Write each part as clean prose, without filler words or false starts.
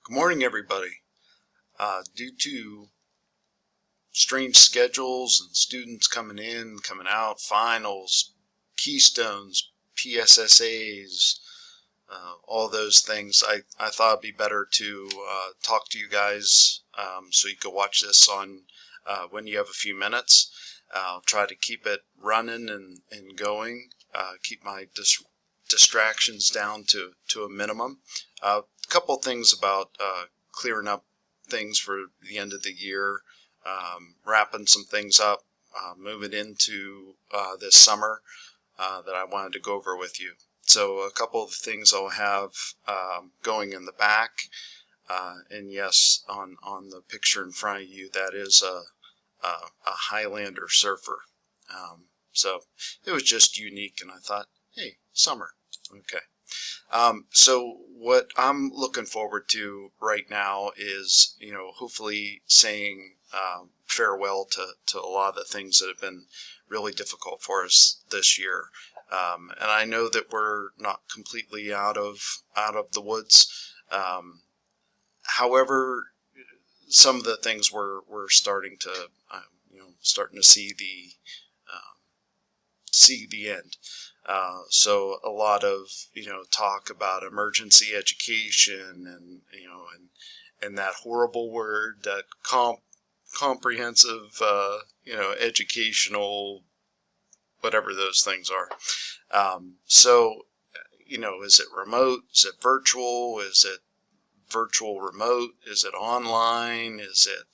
Good morning, everybody. Due to strange schedules and students coming in, coming out, finals, keystones, PSSAs, all those things, I thought it'd be better to talk to you guys so you could watch this on when you have a few minutes. I'll try to keep it running and going, keep my distractions down to a minimum. A couple things about clearing up things for the end of the year, wrapping some things up, moving into this summer that I wanted to go over with you. So a couple of things I'll have going in the back, and yes, on the picture in front of you, that is a Highlander surfer. So it was just unique, and I thought, hey, summer, okay. So what I'm looking forward to right now is, hopefully saying farewell to a lot of the things that have been really difficult for us this year. And I know that we're not completely out of the woods. However, some of the things we're starting to see the end. So a lot of talk about emergency education and that horrible word, that comprehensive educational, whatever those things are. So is it remote? Is it virtual? Is it virtual remote? Is it online? Is it,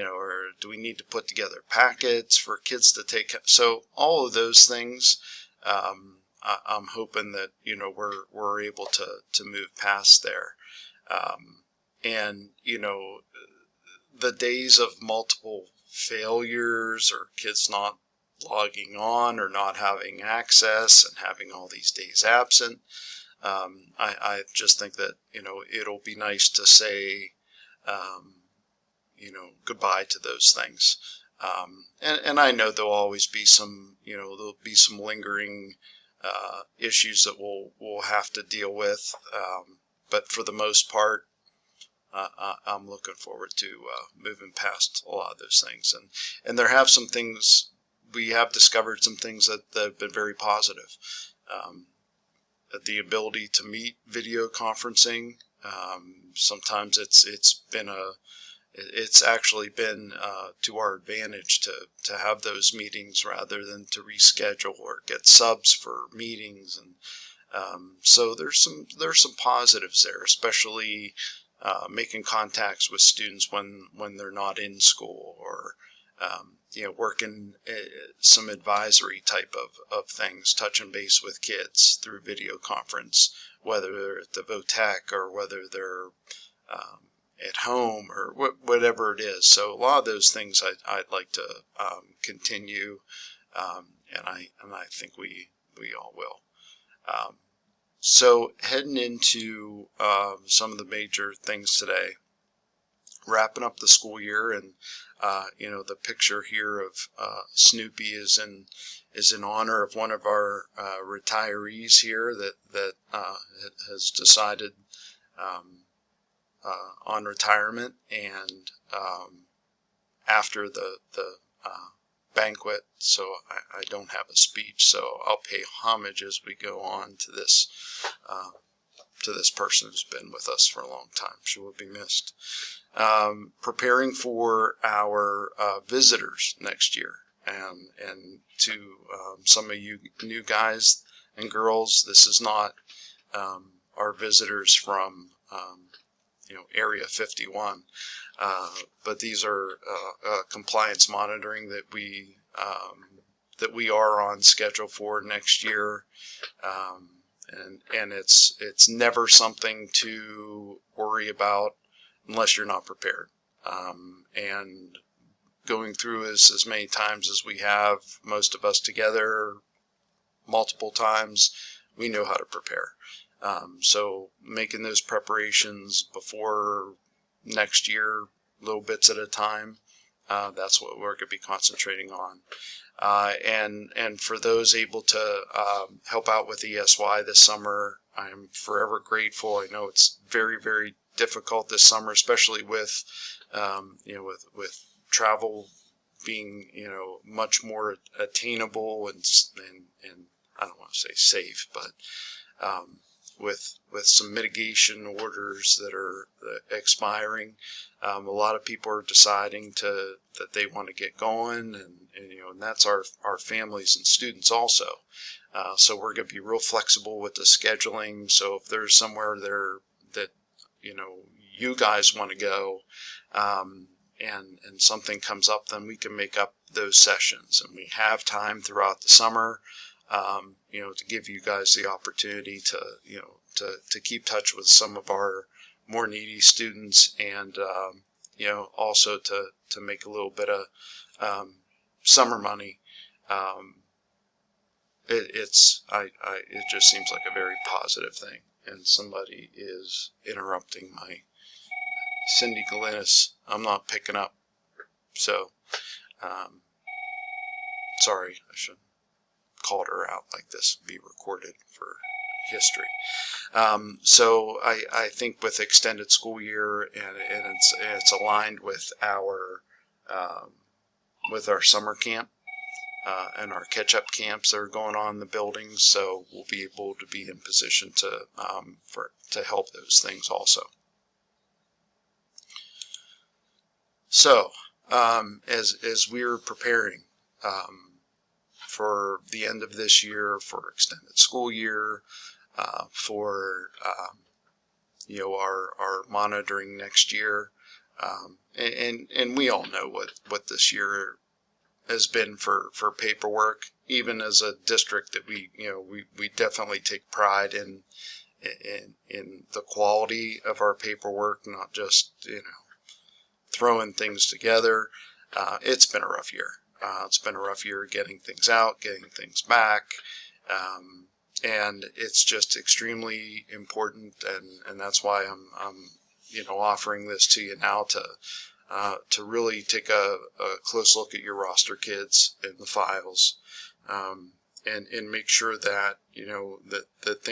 or do we need to put together packets for kids to take? So all of those things, I'm hoping that, we're able to move past there. And, the days of multiple failures or kids not logging on or not having access and having all these days absent, I just think that, it'll be nice to say, goodbye to those things. And I know there'll always be some, there'll be some lingering issues that we'll have to deal with. But for the most part, I'm looking forward to moving past a lot of those things. And there have some things, we have discovered some things that have been very positive. The ability to meet video conferencing. Sometimes it's actually been to our advantage to have those meetings rather than to reschedule or get subs for meetings. And so there's some positives there, especially making contacts with students when they're not in school, or working some advisory type of things, touching base with kids through video conference, whether they're at the VOTEC or whether they're at home or whatever it is. So a lot of those things I'd like to continue, and I think we all will. So heading into some of the major things today, wrapping up the school year, and the picture here of Snoopy is in honor of one of our retirees here that has decided on retirement. And after the banquet, so I don't have a speech, so I'll pay homage as we go on to this person who's been with us for a long time. She will be missed. Preparing for our visitors next year, and to some of you new guys and girls, this is not our visitors from Area 51, but these are compliance monitoring that we are on schedule for next year. And it's never something to worry about unless you're not prepared. And going through as many times as we have, most of us together, multiple times, we know how to prepare. So making those preparations before next year, little bits at a time, that's what we're going to be concentrating on. And for those able to help out with ESY this summer, I'm forever grateful. I know it's very, very difficult this summer, especially with with travel being much more attainable and I don't want to say safe, but with some mitigation orders that are expiring, a lot of people are deciding that they want to get going, and that's our families and students also. So we're going to be real flexible with the scheduling. So if there's somewhere there that you guys want to go, and something comes up, then we can make up those sessions, and we have time throughout the summer, to give you guys the opportunity to keep touch with some of our more needy students, and also to make a little bit of summer money. It just seems like a very positive thing. And somebody is interrupting my Cindy Galinas. I'm not picking up, so sorry. I should have called her out like this. Be recorded for history. So I think with extended school year, and it's aligned with our summer camp and our catch-up camps that are going on in the buildings. So we'll be able to be in position to help those things also. So as we're preparing for the end of this year, for extended school year, for our monitoring next year, and we all know what this year has been for paperwork. Even as a district, that we definitely take pride in the quality of our paperwork, not just throwing things together. It's been a rough year. It's been a rough year getting things out, getting things back, and it's just extremely important, and that's why I'm offering this to you now to really take a close look at your roster kids and the files, and make sure that that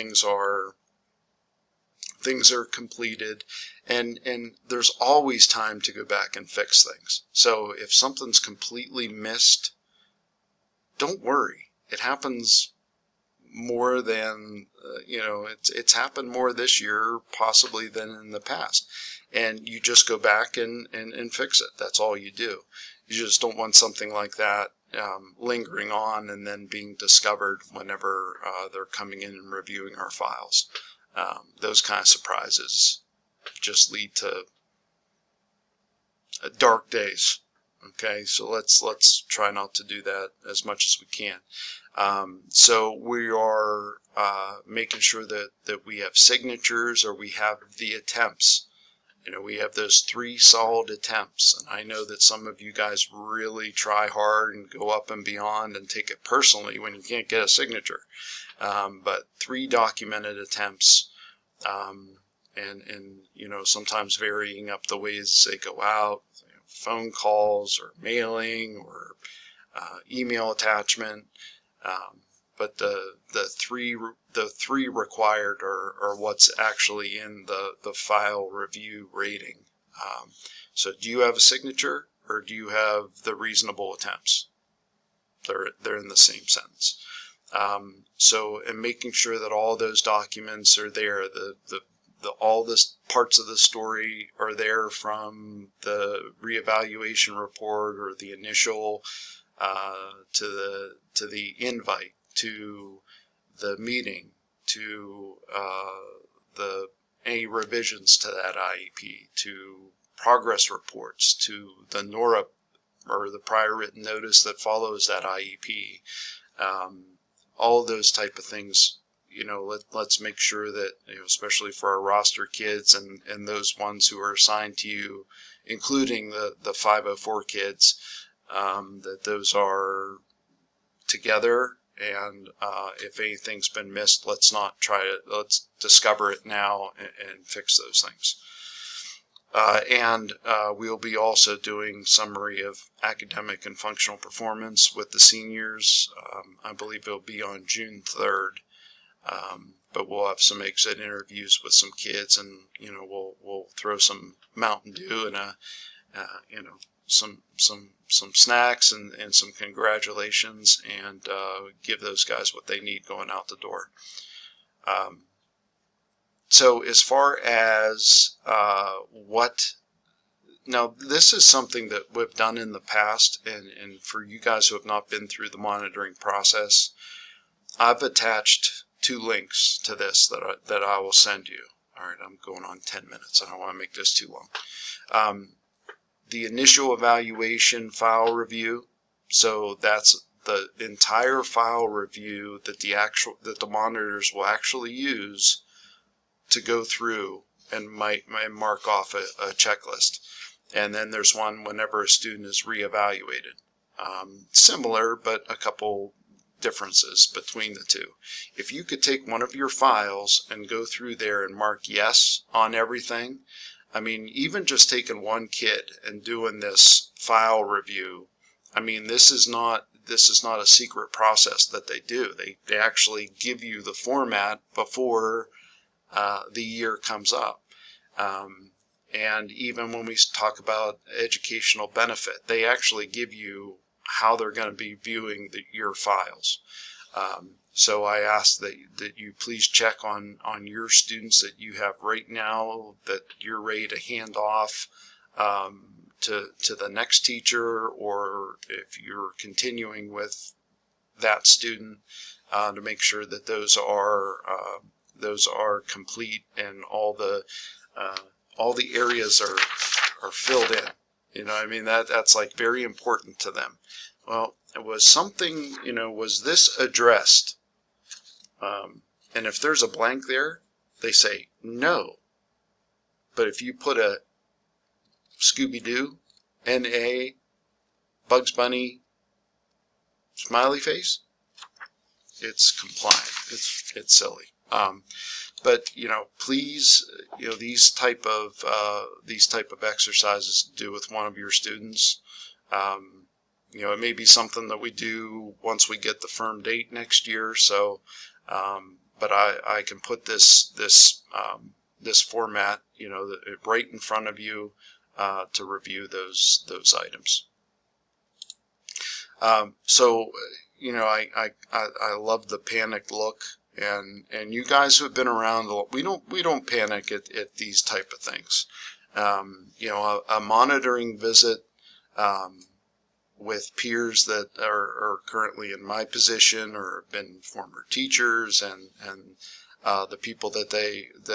things are completed, and there's always time to go back and fix things. So if something's completely missed, don't worry. It happens more than it's happened more this year possibly than in the past, and you just go back and fix it. That's all you do. You just don't want something like that lingering on and then being discovered whenever they're coming in and reviewing our files. Those kind of surprises just lead to dark days. Okay, so let's try not to do that as much as we can. So we are making sure that we have signatures, or we have the attempts. We have those 3 solid attempts, and I know that some of you guys really try hard and go up and beyond and take it personally when you can't get a signature. But 3 documented attempts, and sometimes varying up the ways they go out, phone calls or mailing or email attachment. But the three required are what's actually in the file review rating. So do you have a signature, or do you have the reasonable attempts? They're in the same sentence. So, and making sure that all those documents are there, all the parts of the story are there, from the reevaluation report or the initial to the invite, to the meeting, to any revisions to that IEP, to progress reports, to the NORA, or the prior written notice that follows that IEP. All of those type of things, let's make sure that, especially for our roster kids and those ones who are assigned to you, including the 504 kids, that those are together. And if anything's been missed, let's discover it now and fix those things. And we'll be also doing summary of academic and functional performance with the seniors. I believe it'll be on June 3rd. but we'll have some exit interviews with some kids, and we'll throw some Mountain Dew and some snacks and some congratulations, and give those guys what they need going out the door. So as far as now, this is something that we've done in the past, and for you guys who have not been through the monitoring process, I've attached 2 links to this that I will send you. All right, I'm going on 10 minutes. I don't want to make this too long. The initial evaluation file review. So that's the entire file review that the monitors will actually use to go through and mark off a checklist. And then there's one whenever a student is reevaluated. Similar, but a couple differences between the two. If you could take one of your files and go through there and mark yes on everything, I mean, even just taking one kid and doing this file review, I mean, this is not a secret process that they do. They actually give you the format before the year comes up. And even when we talk about educational benefit, they actually give you how they're going to be viewing your files. So I ask that you please check on your students that you have right now that you're ready to hand off to the next teacher, or if you're continuing with that student, to make sure that those are complete and all the areas are filled in. You know, I mean, that's like very important to them. Well, it was something, was this addressed? And if there's a blank there, they say no. But if you put a Scooby-Doo, N.A., Bugs Bunny, smiley face, it's compliant. It's silly. But please, these type of exercises to do with one of your students. It may be something that we do once we get the firm date next year. So, but I can put this format, right in front of you to review those items. So, I love the panicked look. And you guys who have been around, we don't panic at these type of things. A monitoring visit with peers that are currently in my position or have been former teachers, and the people that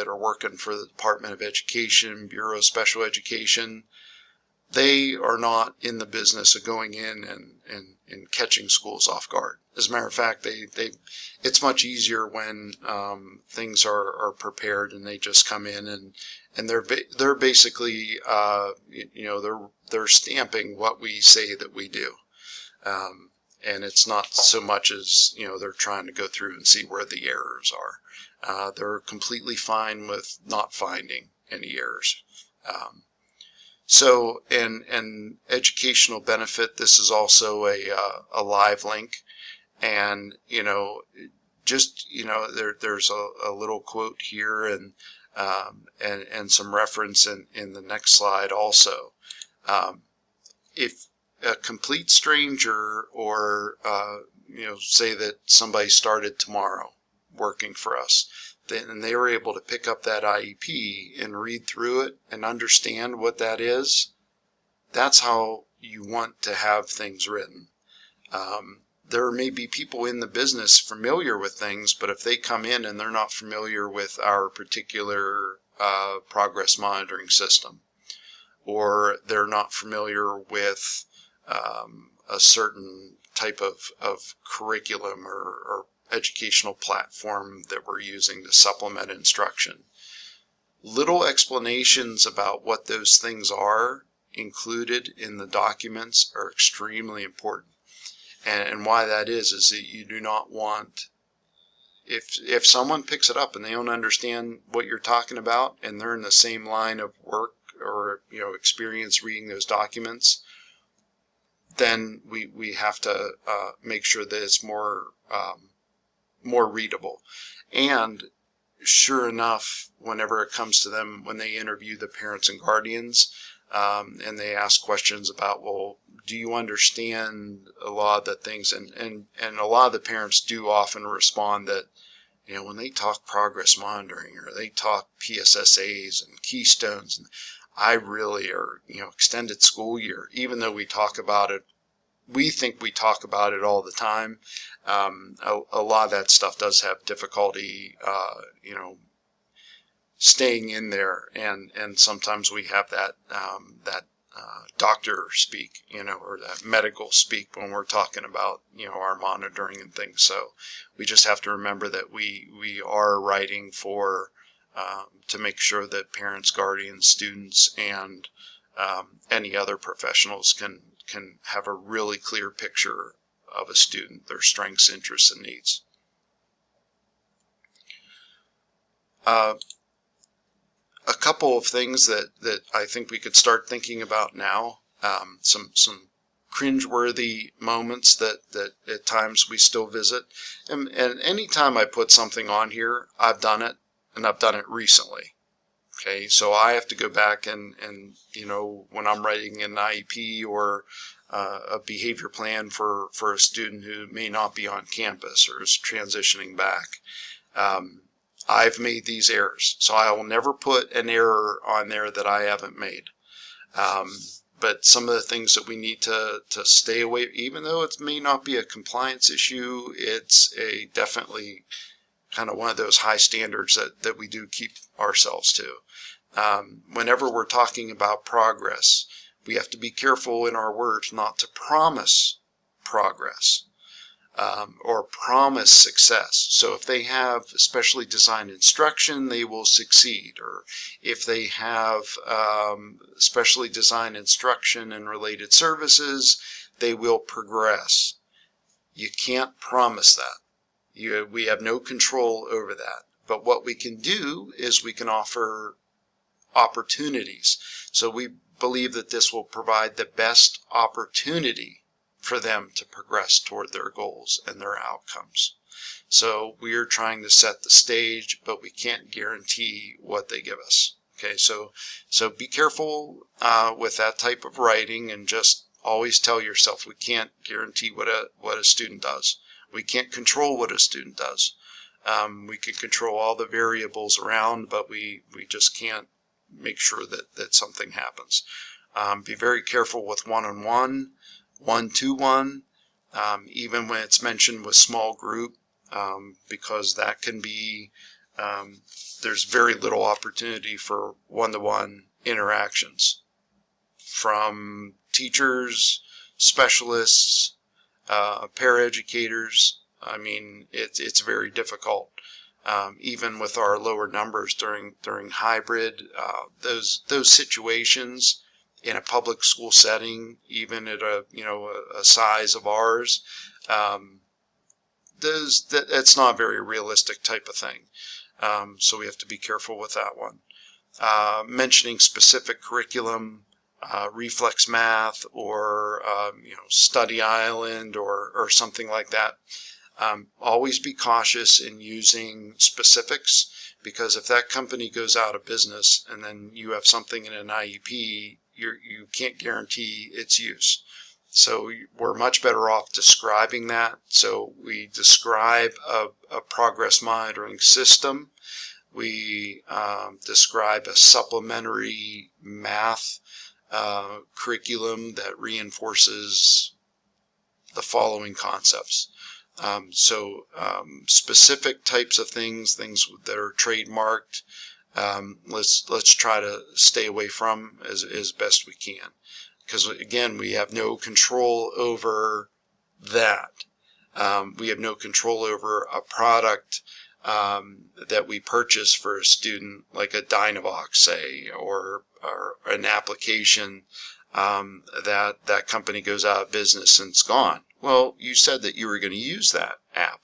are working for the Department of Education, Bureau of Special Education, they are not in the business of going in and catching schools off guard. As a matter of fact, it's much easier when things are prepared and they just come in and they're basically they're stamping what we say that we do, and it's not so much as they're trying to go through and see where the errors are. They're completely fine with not finding any errors. So, and educational benefit, this is also a live link. And, there's a little quote here and some reference in the next slide also. If a complete stranger or, say that somebody started tomorrow working for us, then they were able to pick up that IEP and read through it and understand what that is, that's how you want to have things written. There may be people in the business familiar with things, but if they come in and they're not familiar with our particular progress monitoring system, or they're not familiar with a certain type of curriculum or educational platform that we're using to supplement instruction, little explanations about what those things are included in the documents are extremely important. And why that is that you do not want, if someone picks it up and they don't understand what you're talking about and they're in the same line of work or experience reading those documents, then we have to make sure that it's more readable. And sure enough, whenever it comes to them, when they interview the parents and guardians, and they ask questions about, well, do you understand a lot of the things? And a lot of the parents do often respond that, when they talk progress monitoring or they talk PSSAs and keystones, and I really are, extended school year, even though we talk about it, we think we talk about it all the time. A lot of that stuff does have difficulty, staying in there, and sometimes we have that doctor speak, or that medical speak when we're talking about our monitoring and things. So we just have to remember that we are writing for to make sure that parents, guardians, students, and any other professionals can have a really clear picture of a student, their strengths, interests, and needs. A couple of things that I think we could start thinking about now, some cringeworthy moments that at times we still visit. And anytime I put something on here, I've done it, and I've done it recently. Okay, so I have to go back and when I'm writing an IEP or a behavior plan for a student who may not be on campus or is transitioning back, I've made these errors. So I will never put an error on there that I haven't made. But some of the things that we need to stay away, even though it may not be a compliance issue, it's definitely kind of one of those high standards that we do keep ourselves to. Whenever we're talking about progress, we have to be careful in our words not to promise progress or promise success. So if they have specially designed instruction, they will succeed. Or if they have specially designed instruction and related services, they will progress. You can't promise that. We have no control over that. But what we can do is we can offer opportunities. So we believe that this will provide the best opportunity for them to progress toward their goals and their outcomes. So we are trying to set the stage, but we can't guarantee what they give us. Okay, so be careful with that type of writing, and just always tell yourself we can't guarantee what a student does. We can't control what a student does. We can control all the variables around, but we just can't make sure that something happens. Be very careful with one-on-one, one-to-one, even when it's mentioned with small group, because that can be, there's very little opportunity for one-to-one interactions from teachers, specialists, paraeducators. I mean, it's very difficult. Even with our lower numbers during hybrid, those situations in a public school setting, even at a size of ours, it's not a very realistic type of thing. So we have to be careful with that one. Mentioning specific curriculum, reflex math, or study island, or something like that. Always be cautious in using specifics, because if that company goes out of business and then you have something in an IEP, you can't guarantee its use. So we're much better off describing that. So we describe a progress monitoring system. We describe a supplementary math curriculum that reinforces the following concepts. Specific types of things that are trademarked, let's try to stay away from as best we can, because again, we have no control over that. We have no control over a product that we purchase for a student, like a Dynavox, say, or an application that company goes out of business and it's gone. Well, you said that you were going to use that app.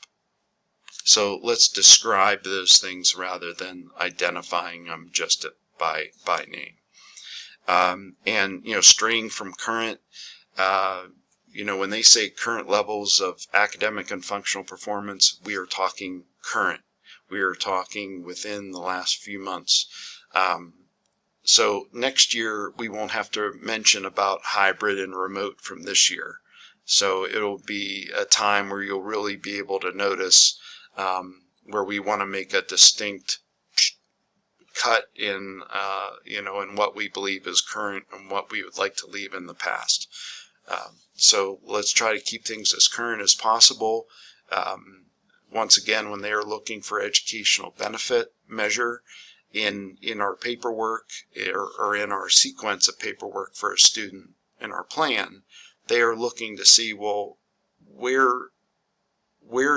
So let's describe those things rather than identifying them just by name. And straying from current, when they say current levels of academic and functional performance, we are talking current. We are talking within the last few months. So next year, we won't have to mention about hybrid and remote from this year. So it'll be a time where you'll really be able to notice where we want to make a distinct cut in, in what we believe is current and what we would like to leave in the past. So let's try to keep things as current as possible. Once again, when they are looking for educational benefit measure in our paperwork or in our sequence of paperwork for a student in our plan, they are looking to see, well, where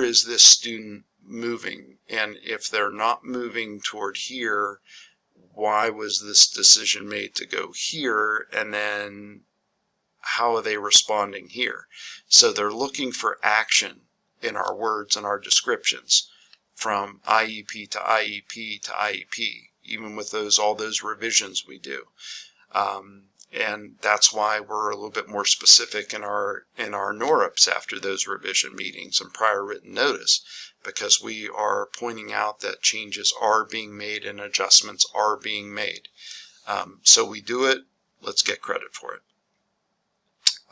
is this student moving? And if they're not moving toward here, why was this decision made to go here? And then how are they responding here? So they're looking for action in our words and our descriptions from IEP to IEP to IEP, even with all those revisions we do. And that's why we're a little bit more specific in our NORUPs after those revision meetings and prior written notice, because we are pointing out that changes are being made and adjustments are being made. So we do it, let's get credit for it.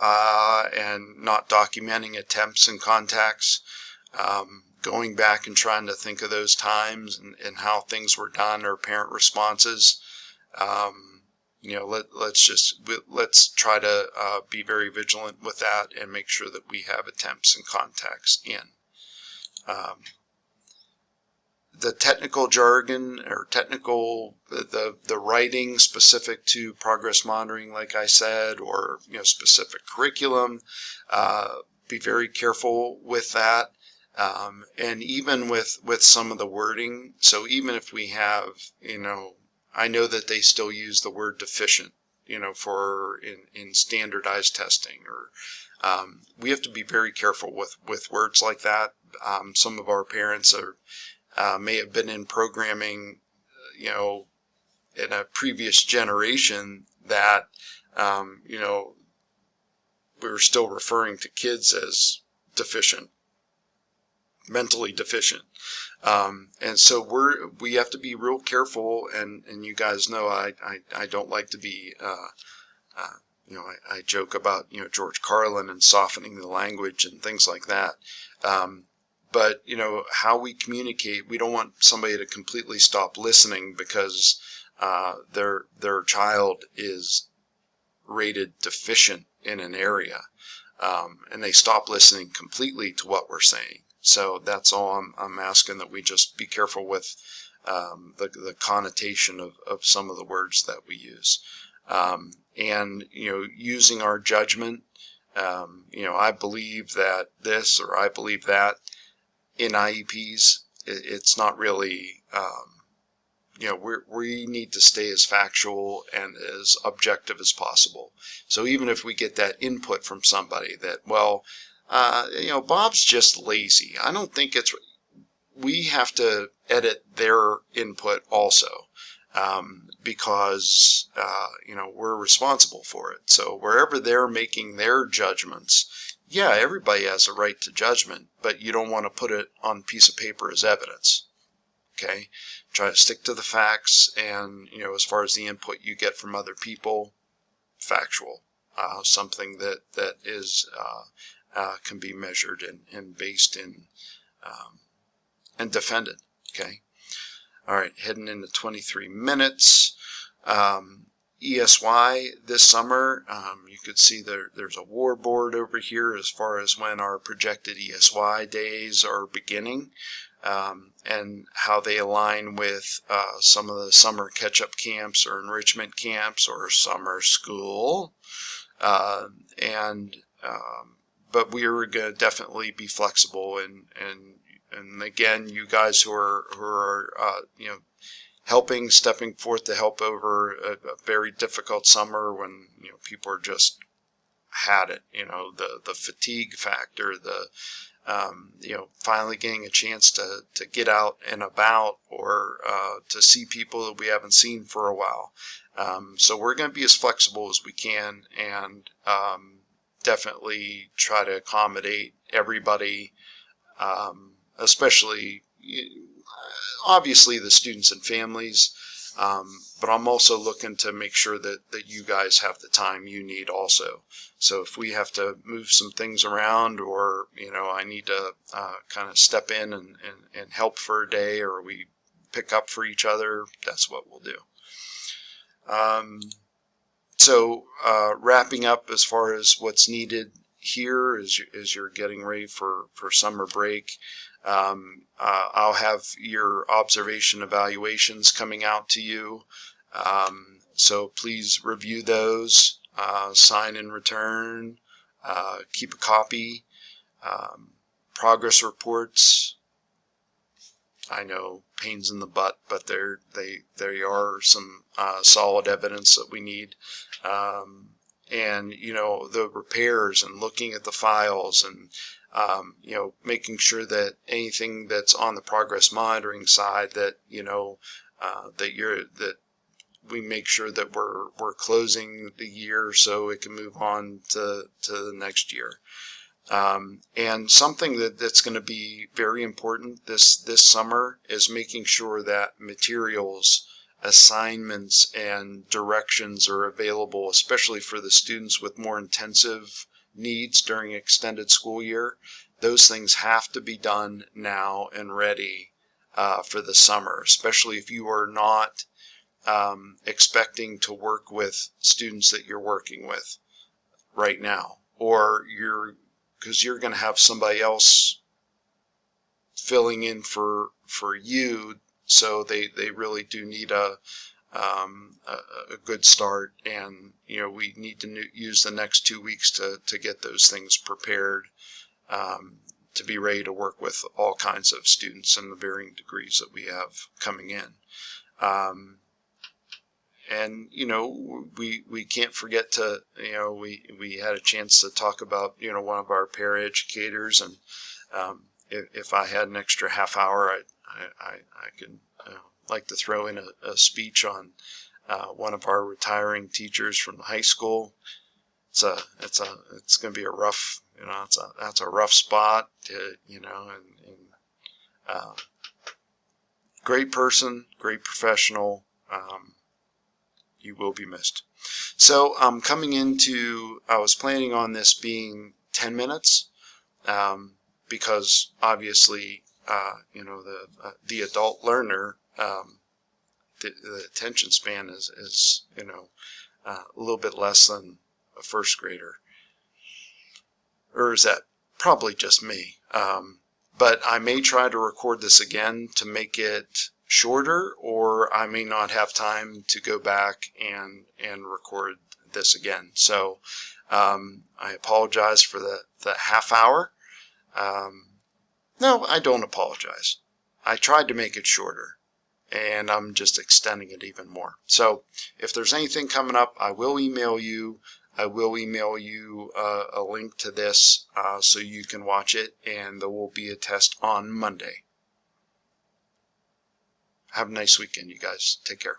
And not documenting attempts and contacts, going back and trying to think of those times and how things were done or parent responses. Let's try to be very vigilant with that and make sure that we have attempts and contacts in. The technical jargon or the writing specific to progress monitoring, like I said, or specific curriculum, be very careful with that. And even with some of the wording, so even if we have, I know that they still use the word deficient, for in standardized testing, or we have to be very careful with words like that. Some of our parents may have been in programming, in a previous generation that, we were still referring to kids as deficient, mentally deficient. And so we have to be real careful, and you guys know I don't like to be, I joke about, George Carlin and softening the language and things like that. But, how we communicate, we don't want somebody to completely stop listening because their child is rated deficient in an area, and they stop listening completely to what we're saying. So that's all I'm asking, that we just be careful with the connotation of some of the words that we use. And, using our judgment, I believe that this or I believe that. In IEPs, it's not really, we need to stay as factual and as objective as possible. So even if we get that input from somebody that, Bob's just lazy, I don't think we have to edit their input also, because, we're responsible for it. So wherever they're making their judgments, yeah, everybody has a right to judgment, but you don't want to put it on a piece of paper as evidence. Okay? Try to stick to the facts, and, as far as the input you get from other people, factual. Something that is, can be measured and based in, and defended. Okay? All right, heading into 23 minutes. ESY this summer, you could see there's a war board over here as far as when our projected ESY days are beginning, and how they align with some of the summer catch-up camps or enrichment camps or summer school. But we are going to definitely be flexible, and again, you guys who are stepping forth to help over a very difficult summer when, people are just had it, the fatigue factor, finally getting a chance to get out and about, or to see people that we haven't seen for a while. So we're going to be as flexible as we can, and definitely try to accommodate everybody, especially, obviously the students and families, but I'm also looking to make sure that you guys have the time you need also. So if we have to move some things around, or I need to kind of step in and help for a day, or we pick up for each other, that's what we'll do. So wrapping up as far as what's needed here as you're getting ready for summer break. I'll have your observation evaluations coming out to you. So please review those, sign and return, keep a copy, progress reports. I know pains in the butt, but they are some solid evidence that we need. And the repairs and looking at the files, and making sure that anything that's on the progress monitoring side, that that we make sure that we're closing the year so it can move on to the next year. And something that's going to be very important this summer is making sure that materials, assignments, and directions are available, especially for the students with more intensive needs during extended school year. Those things have to be done now and ready for the summer, especially if you are not expecting to work with students that you're working with right now, or because you're going to have somebody else filling in for you, so they really do need a good start, and we need to use the next 2 weeks to get those things prepared, to be ready to work with all kinds of students in the varying degrees that we have coming in. And we can't forget to we had a chance to talk about one of our paraeducators, and if I had an extra half hour, I could like to throw in a speech on one of our retiring teachers from the high school. It's going to be a rough, that's a rough spot, great person, great professional. You will be missed. So I was planning on this being 10 minutes, because obviously, the adult learner, the attention span is a little bit less than a first grader. Or is that probably just me? But I may try to record this again to make it shorter, or I may not have time to go back and record this again. So I apologize for the half hour. No, I don't apologize. I tried to make it shorter, and I'm just extending it even more. So if there's anything coming up, I will email you. I will email you a link to this so you can watch it, and there will be a test on Monday. Have a nice weekend, you guys. Take care.